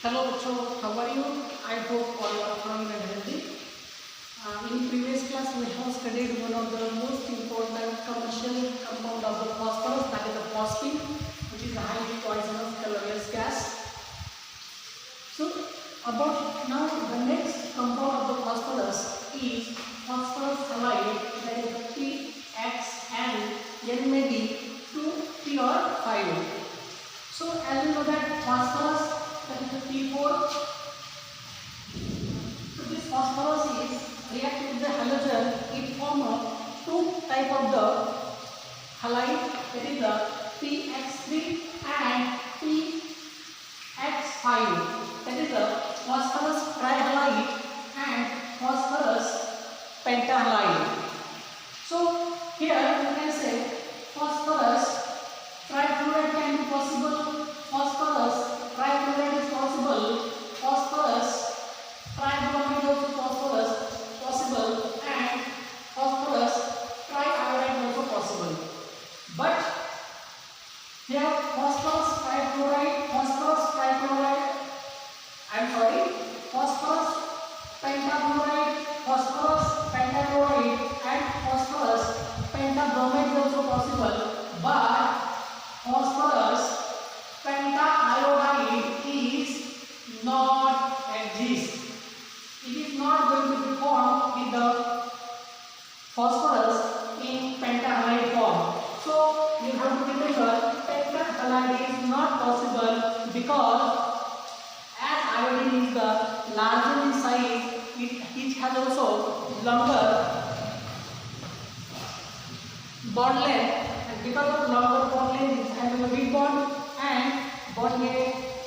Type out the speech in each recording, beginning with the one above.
Hello, bachcho. How are you? I hope all are fine and healthy. In previous class, we have studied one of the most important commercial compound of the phosphorus, that is the phosphine, which is a highly poisonous colorless gas. So, about now, the next compound of the phosphorus is phosphorus halide, that is the PX and N may be 2, 3 or 5. So, as you know that phosphorus, that is the P4. So this phosphorus is reacted with the halogen. It forms two type of the halide, that is the PX3 and PX5. That is the phosphorus trihalide and phosphorus pentahalide. So here you can say phosphorus trifluoride can be possible, phosphorus trifluoride is possible, phosphorus tribromide also possible, and phosphorus triiodide also possible. But here phosphorus trifluoride, phosphorus pentafluoride, phosphorus pentachloride, and phosphorus pentabromide is also possible. But phosphorus pentaiodide is not exist. It is not going to be formed with the phosphorus in pentahalide form. So you have to remember pentahalide is not possible because as iodine is the larger in size, it has also longer bond length, and because of longer bond length it is having a weak bond and bond may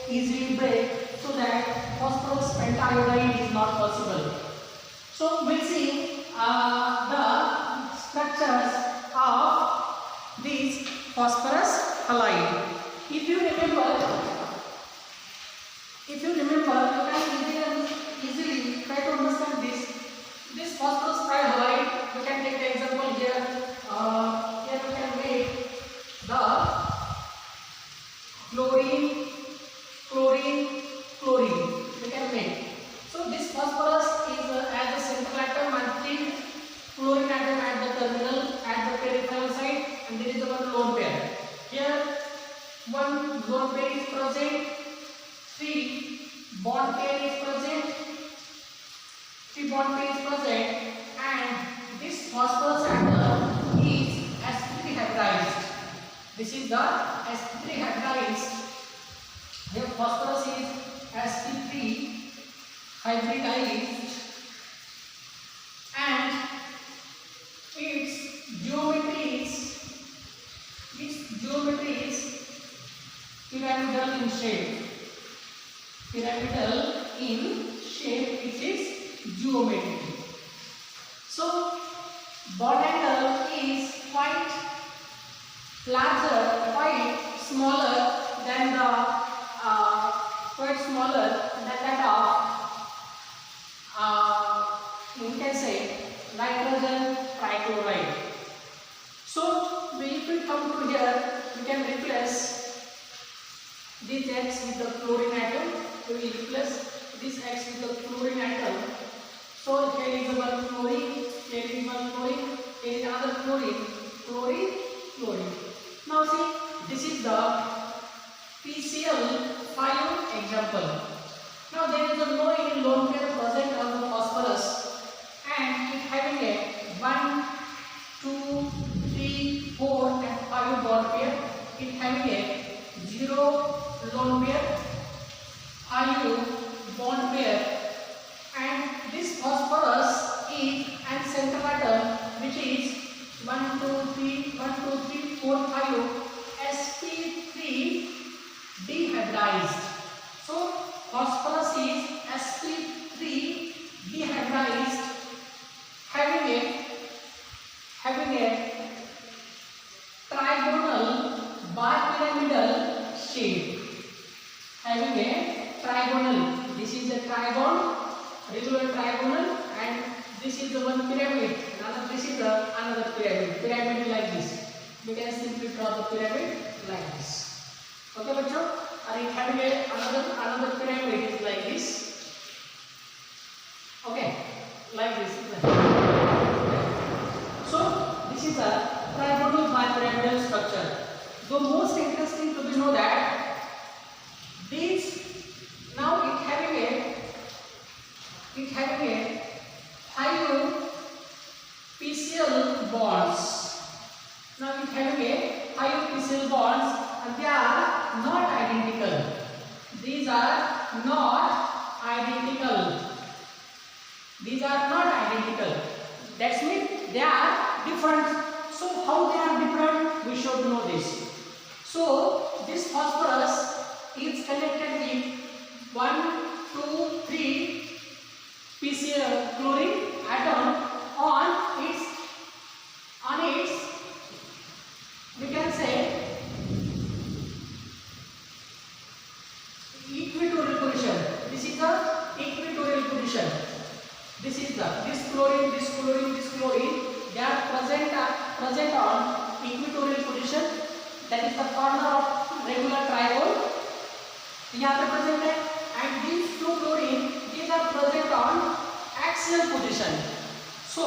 easily break, so that phosphorus pentaiodide is not possible. So we'll see the structures of this phosphorus halide. If you remember, you can easily try to understand this phosphorus trihalide. We can take the example here. Here we can make the chlorine. We can make. So this phosphorus is as a central atom and three fluorine atom at the terminal, at the peripheral side, and there is one lone pair. Here one lone pair is present, three bond pair is present, and this phosphorus atom is sp3 hybridized. This is the sp3 hybridized. Here phosphorus is sp3 hybridized, and its geometry is pyramidal in shape. Which is geometry. So bond angle is quite larger, quite smaller than that of you can say nitrogen trichloride. So if we come to here, we can replace this X with the chlorine atom. We will replace this X with the chlorine atom. So here is one chlorine, here is one chlorine, here is another chlorine. Now see, this is the PCl5 example. Now there is a lone pair present on the phosphorus, and it having a 1, 2, 3, 4 and 5 bond pair. It having a 0 lone pair, 5 bond pair, and this phosphorus is an central atom which is 1, 2, 3, 4, 5 sp3 dehybridized. So phosphorus is sp3 dehybridized, having a trigonal bipyramidal shape. This is a trigon, regular trigonal, and this is the one pyramid. This is another pyramid like this. We can simply draw the pyramid like this. Okay, bachcho. and it having another pyramid is like this. Okay, like this. So this is a trigonal bipyramidal structure. The most interesting to be know that this now it having a 5 PCl bonds. Now it having a 5 PCl bonds and they are not identical. These are not identical. These are not identical. That means they are different. So how they are different? We should know this. So this phosphorus is connected with 1, 2, 3 PCl chlorine atom on its we can say equatorial position. This is the equatorial position. This chlorine, they are present on equatorial position. That is the corner of regular triangle. यहाँ पे present है, and these 2 chlorine, these are present on axial position. So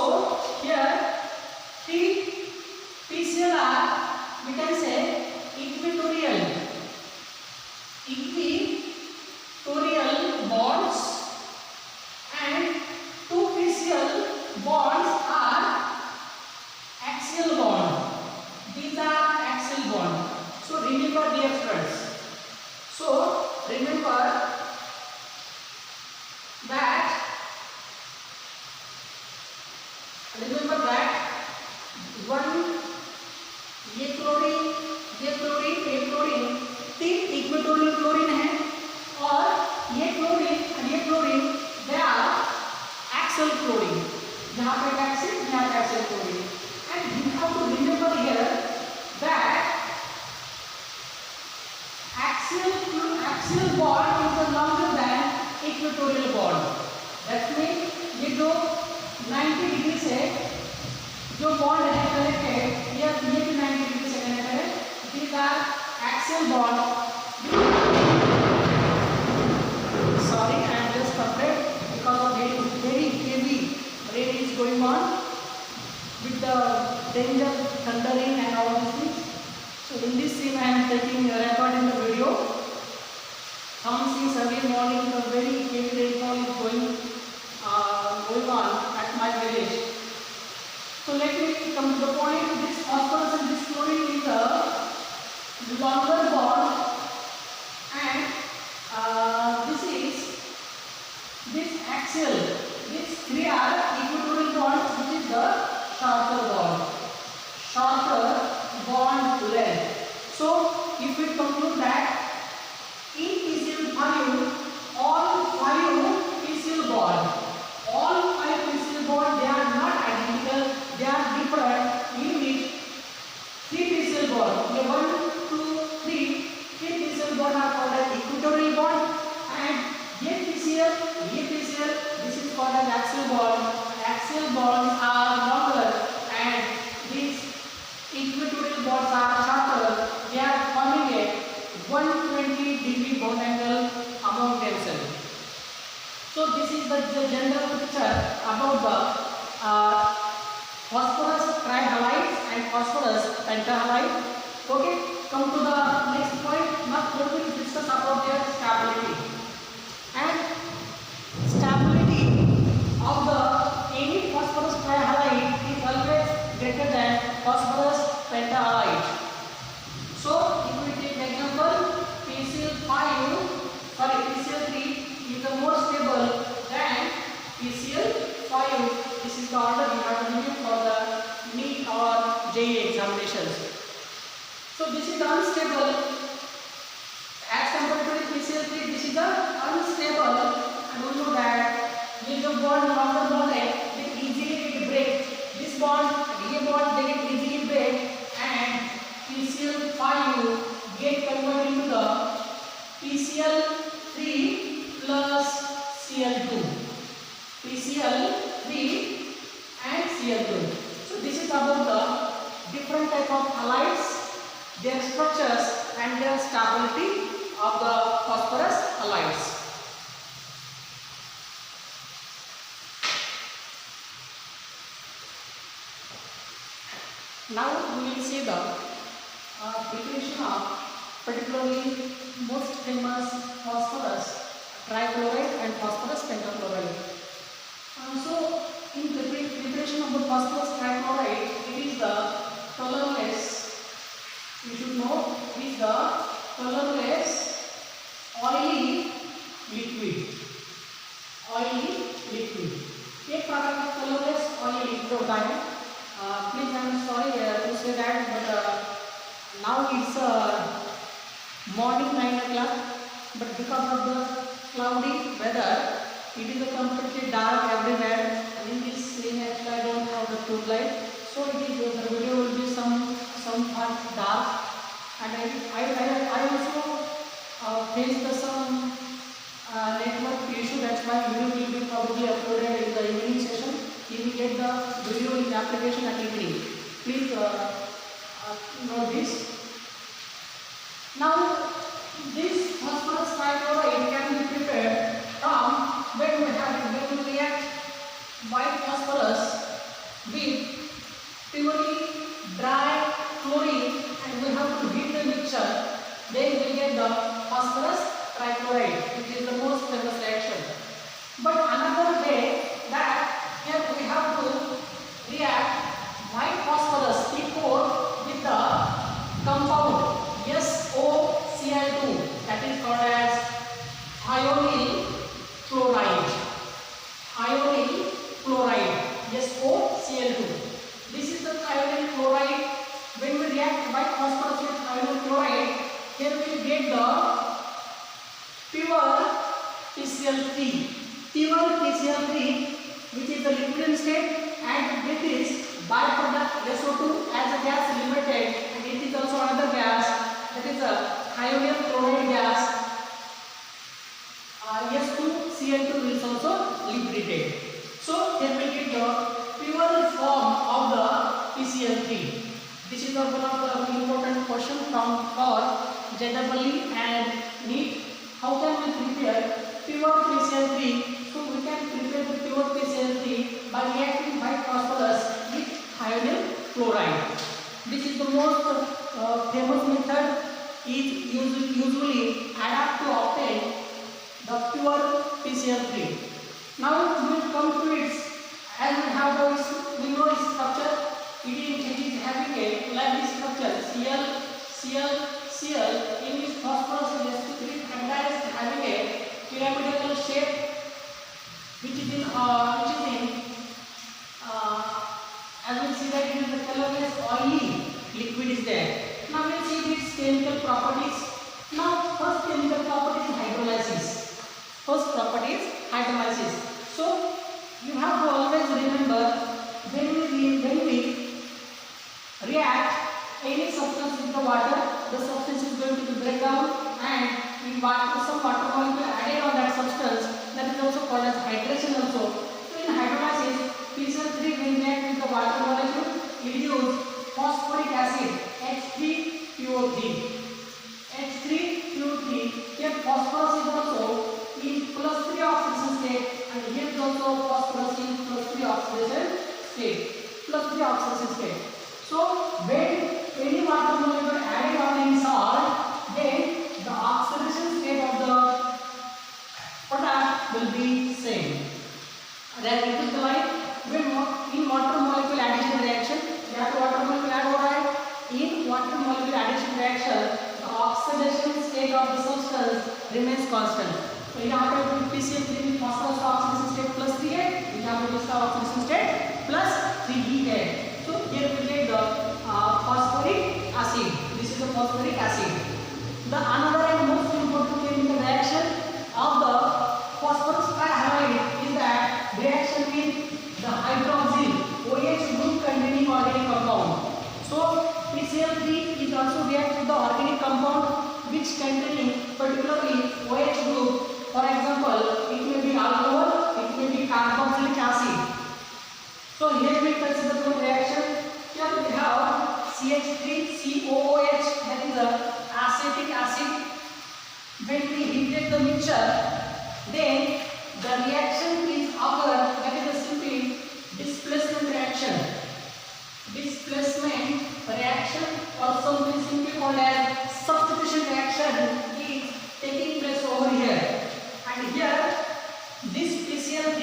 here 3 PCl are, we can say, equatorial bonds, and 2 PCl bonds are axial bond. These are axial bond. So remember, dear friends. So remember that one ये chlorine 3 equatorial chlorine है, और ये क्लोरीन they are axial chlorine. यहाँ पे axial chlorine. And you have to remember here that axial bond is longer than equatorial bond. That means ये जो 90 degree से जो बॉन्ड है कनेक्टेड, ये भी 90 डिग्री से कनेक्टेड है. These are axial bond. Sorry, I am just afraid because of very heavy rain is going on with the danger thundering and all these things. So in this scene I am taking recording the video. Since early morning the very heavy rainfall is going on at my village. So let me come to the point. This phosphorus and this chlorine is a longer bond, and this axial. These 3 are equatorial bonds, which is the shorter bond length. So if we conclude that in PCl5, all 5 PCl bond, they are not identical, they are different. In which 3 PCl bond, 1, 2, 3 PCl bond are called as equatorial bond, and ये PCl, this is called as axial bond. Axial bonds are longer, and these equatorial bonds are shorter. They are forming a 120 degree bond angle among themselves. So this is the general picture about the phosphorus trihalides and phosphorus pentahalide. Okay, come to the next point. Now we will discuss about their stability. And stability of the any phosphorus trihalide is always greater than phosphorus pentahalide. So if we take example, PCl3 is the more stable than PCl5. This is the order we have to use for the NEET or JEE examinations. So this is unstable as compared to PCl3. This is the unstable, and we know that ये जो bond longer bond है, they easily get break. This bond and ये bond they get easily break, and PCl5 get converted into the PCl3 plus Cl2. PCl3 and Cl2. So this is about the different type of halides, their structures and their stability of the Now we will see the preparation of particularly most famous phosphorus trichloride and phosphorus pentachloride. So in preparation of the phosphorus trichloride, it is the colorless, you should know, it is the colorless oily liquid. Oily liquid. एक प्रकार का colourless oil liquid होता है. Please I am sorry to say that, but now it's morning 9 o'clock, but because of the cloudy weather, it is completely dark everywhere. And in this scene, actually, I don't have the tube light, so it is the video will be some part dark. And I also faced some network issue. That's why video will be probably uploaded in the evening session. You will get the video in the application at evening. Please know this. Now, this phosphorus trichloride can be prepared from when we react white phosphorus with purely dry chlorine, and we have to heat the mixture. Then we get the phosphorus trichloride, which is the most famous reaction. But another way that here we have to react white phosphorus P4 with the compound SOCl2, that is called as thionyl chloride. Thionyl chloride, SOCl2. This is the thionyl chloride. When we react white phosphorus with thionyl chloride, here we will get the pure PCl3. Pure PCl3, which is the liquid state, and it is byproduct SO2 as a gas limited, and it is also another gas, that is a thionyl chloride gas. S2Cl2 is also liberated. So here we get the pure form of the PCl3. This is one of the important question for JEE and NEET. How can we prepare pure PCl3? So we can prepare the pure PCl3 by reacting white phosphorus with thionyl chloride. This is the most famous method, is usually adapted to obtain the pure PCl3. Now we will come to its, as we have this, we know its structure. It is having a like this structure, Cl, in which phosphorus is sp3 and is having a pyramidal shape, which is in as we see that it is the colorless oily liquid is there. Now we will see its chemical properties. Now first chemical property is hydrolysis. First property is hydrolysis. So you have to always remember, when we react any substance with the water, the substance is going to break down, and some water molecule added on that substance, that is also called as hydration also. So in hydrolysis, PCl3 when react with the water molecule, it gives phosphoric acid H3PO3. H3PO3, here phosphorus is also in +3 oxidation state, and here is also phosphorus in +3 oxidation state. +3 oxidation state. So when any water molecule added on any salt, then the oxidation state of the product will be same. Then it is like when in water molecule addition reaction, यहाँ पे water molecule add हो रहा है. In water molecule addition reaction, the oxidation state of the substance remains constant. तो यहाँ पे PCl3 में phosphorus का oxidation state +3 है, यहाँ पे इसका oxidation state +3 है. So here we get the phosphoric acid. This is the phosphoric acid. The another and most important chemical reaction of the phosphorus trihalide is that reaction with the hydroxyl OH group containing organic compound. So PCl3 is also react with the organic compound which containing particularly OH group. For example, it may be alcohol, it may be carboxylic acid. So here we consider the reaction. Here we have CH3COOH, that is the acetic acid. When we heated the mixture, then the reaction is occur, that is simply displacement reaction. displacement reaction, or something simply called as substitution reaction, is taking place over here. And here this PCl3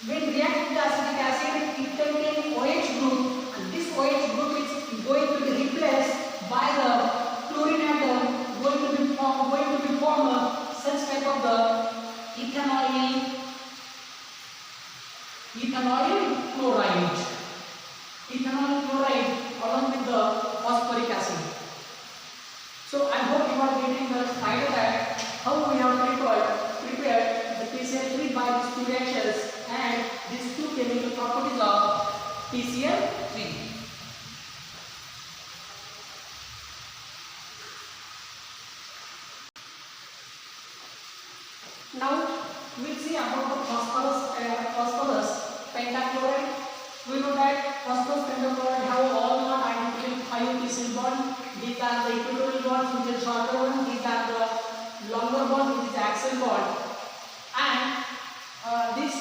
when react with the acetic acid, it contains OH group, and this OH group is going to be replaced by the chlorine atom going to be form such type of the ethanol chloride. Ethanol chloride along with the phosphoric acid. So I hope you are getting the idea that how we have prepared the PCl3 by these two reactions and these two chemical properties of PCl3. Now we will see about the phosphorus pentachloride. We know that phosphorus pentachloride have all non-identical 5 PCl bond. These are the equatorial bonds, which is shorter one. These are the longer bond, which is axial bond. And this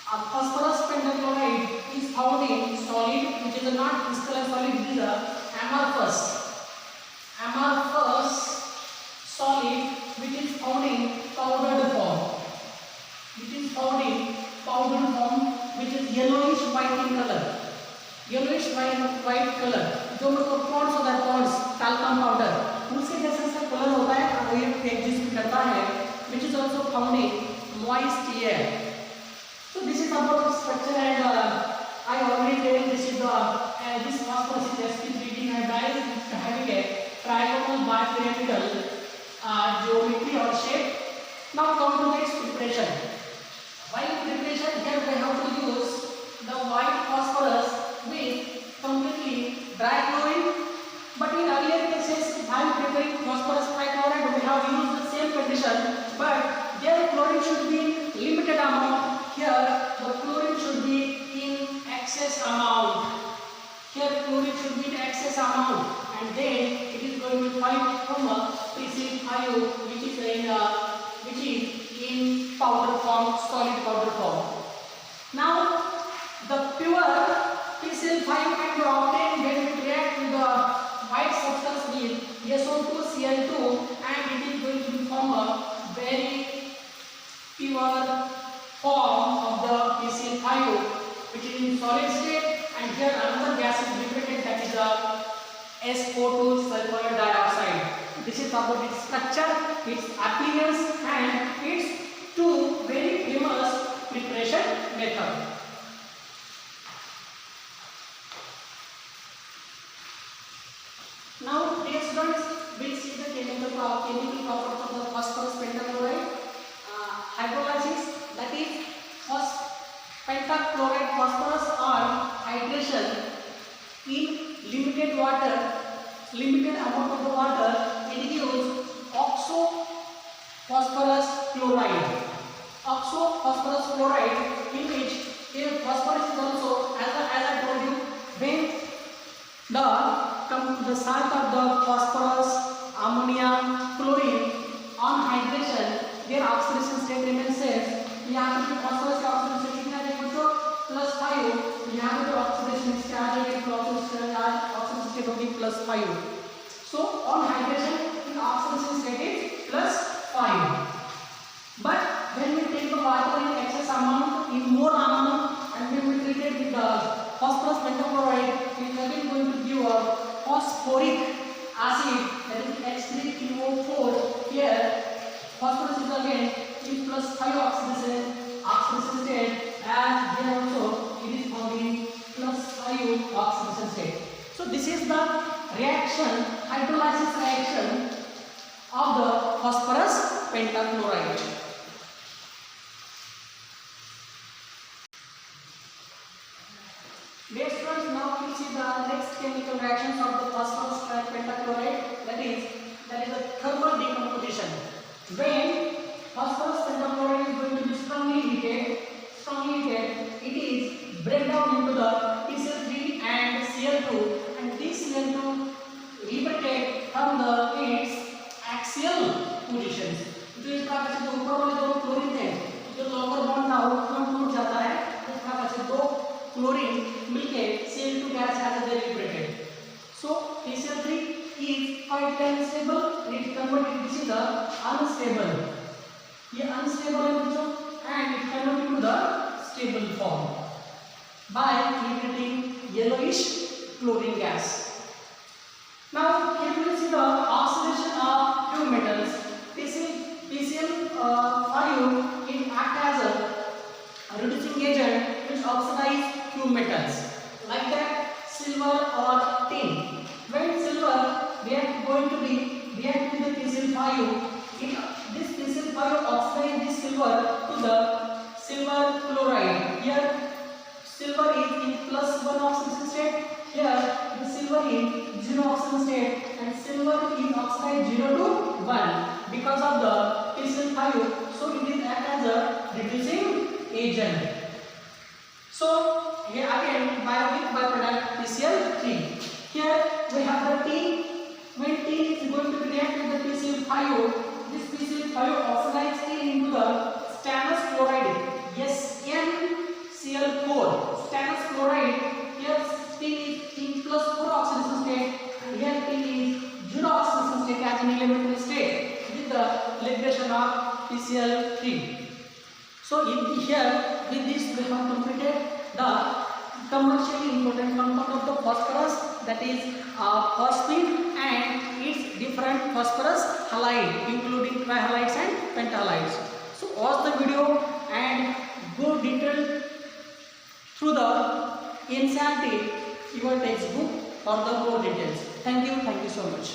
phosphorus pentachloride is found in solid, which is a not crystalline solid. It is a amorphous solid, which is found in powdered form. Which is yellowish white in color. Yellowish white color. जो मतलब Pond's होता है, Pond's talcum powder, उसके जैसा सा colour होता है और ये एग्जिस्ट करता है, which is also found in moist air. So this is about the structure, and I already told this is this phosphorus is sp3 dihydride having a trigonal bipyramidal geometry or shape. Now come to its preparation. While preparation, here we have to use the white phosphorus with completely dry chlorine. But in earlier cases, while preparing phosphorus trichloride, we have used the same condition, but their chlorine should be in limited amount. Here, the chlorine should be in excess amount. And then it is going to find from a PCl5, which is in powder form, solid powder form. Now, the pure PCl5 can be obtained when we react with the white substance with SO2Cl2, and it is going to form a very pure form of the PCl5, which is in solid state. And here another gas is liberated, that is the SO2 sulfur dioxide. This is about its structure, its appearance, and its two very famous preparation method. Now, dear students, we see the chemical properties of the phosphorus pentachloride. Hydrolysis, that is pentachloride phosphorus on hydration in limited amount of the water, it gives oxo-phosphorus chloride, in which phosphorus is also, as I told you, when the salt of the phosphorus, ammonia, chlorine on hydration, their oxidation state remains same. यहाँ पे phosphorus का oxidation कितना है बच्चों? +5. यहाँ पे oxidation state आ जाएगा, oxidation state होगी +5. So on hydration, the oxidation state is +5. But when we take the water in excess amount, in more amount, and when we treat it with the phosphorus pentachloride, it is again going to give a phosphoric acid, that is H3PO4. Here, phosphorus is again in +5 oxidation state, and here also it is found in +5 oxidation state. So this is the reaction, hydrolysis reaction of the phosphorus pentachloride. Dear students, now we see the next chemical reactions of the phosphorus pentachloride, that is a thermal decomposition. When phosphorus pentachloride is going to be strongly heated, it is break down into the PCl3 and Cl2, and this Cl2 liberated from its axial positions. जो इस प्रकार से ऊपर वाले दो chlorine थे, जो lower bond था वो टूट जाता है, इस प्रकार से दो क्लोरीन मिलके Cl2 gas has been liberated. So PCl3 is quite unstable and it converted into the unstable. ये unstable है बच्चों and it converted into the stable form by liberating yellowish chlorine gas. Now here we will see the oxidation of two metals. PCl5 it act as a reducing agent which oxidize two metals like that silver or tin. When silver going to be react with the PCl5, this PCl5 oxidize this silver to the silver chloride. Here silver is in +1 oxidation state. Here the silver is 0 oxidation state and silver is oxidized 0 to 1 because of the PCl5. So it is act as a reducing agent. So here again byproduct PCl3. Here we have the tin. When tin is going to be react with the PCl5, this PCl5 oxidizes tin into the stannous chloride. Yes, NCl4. Stannous chloride. Here tin is in +4 oxidation state and here tin is 0 oxidation state as an elementary state with the liberation of PCl3. So here with this we have completed the commercially important compound of the phosphorus, that is phosphine and its different phosphorus halide including trihalides and pentahalides. So watch the video and go detailed through the NCERT your textbook for the more details. Thank you so much.